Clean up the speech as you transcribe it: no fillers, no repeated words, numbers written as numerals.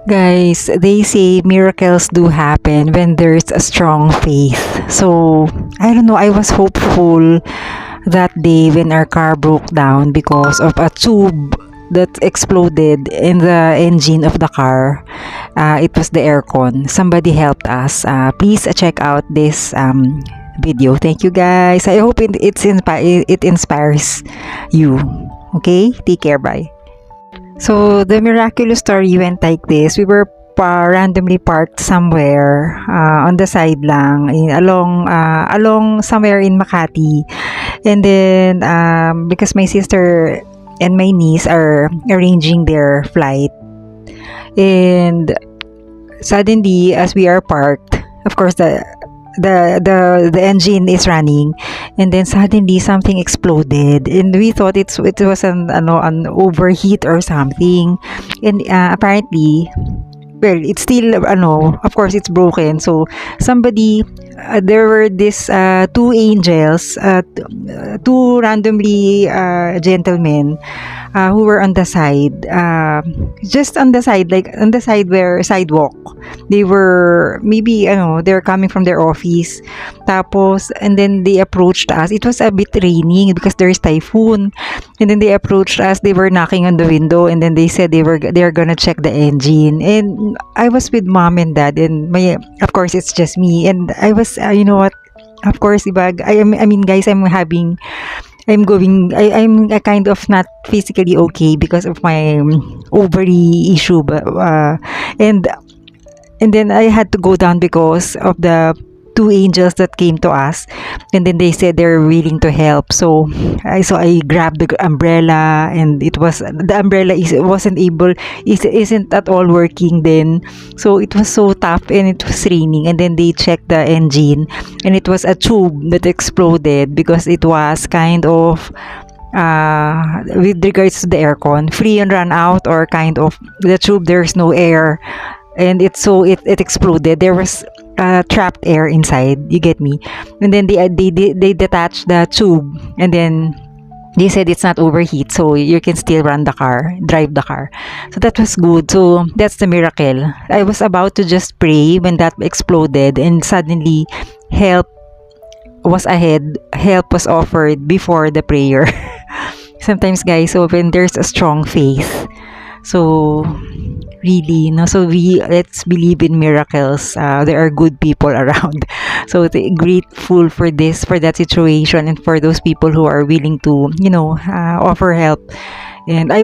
Guys, they say miracles do happen when there's a strong faith. So, I don't know, I was hopeful that day when our car broke down because of a tube that exploded in the engine of the car. It was the aircon. Somebody helped us. Please check out this video. Thank you, guys. I hope it inspires you. Okay? Take care. Bye. So the miraculous story went like this. We were randomly parked somewhere on the side lang along somewhere in Makati, and then because my sister and my niece are arranging their flight, and suddenly as we are parked, of course the engine is running, and then suddenly something exploded, and we thought it was an overheat or something, and apparently, well, it's still of course it's broken. So somebody, there were these two angels, two randomly gentlemen who were on the side, just on the side, like on the side where sidewalk. They were maybe they're coming from their office. Tapos, and then they approached us. It was a bit raining because there's typhoon. And then they approached us. They were knocking on the window, and then they said they're gonna check the engine. And I was with mom and dad, and of course it's just me. And I was you know what? Of course, ibag. I mean, guys, I'm kind of not physically okay because of my ovary issue, but and then I had to go down because of the two angels that came to us, and then they said they're willing to help. So I grabbed the umbrella, and the umbrella isn't at all working then. So it was so tough, and it was raining, and then they checked the engine, and it was a tube that exploded because it was kind of with regards to the aircon, free and run out, or kind of the tube, there's no air, and it exploded. There was trapped air inside, you get me. And then they detached the tube, and then they said it's not overheat, so you can still drive the car. So that was good. So that's the miracle. I was about to just pray when that exploded, and suddenly help help was offered before the prayer. Sometimes, guys, so when there's a strong faith, so really, no, so let's believe in miracles. There are good people around. So grateful for that situation, and for those people who are willing to offer help. And I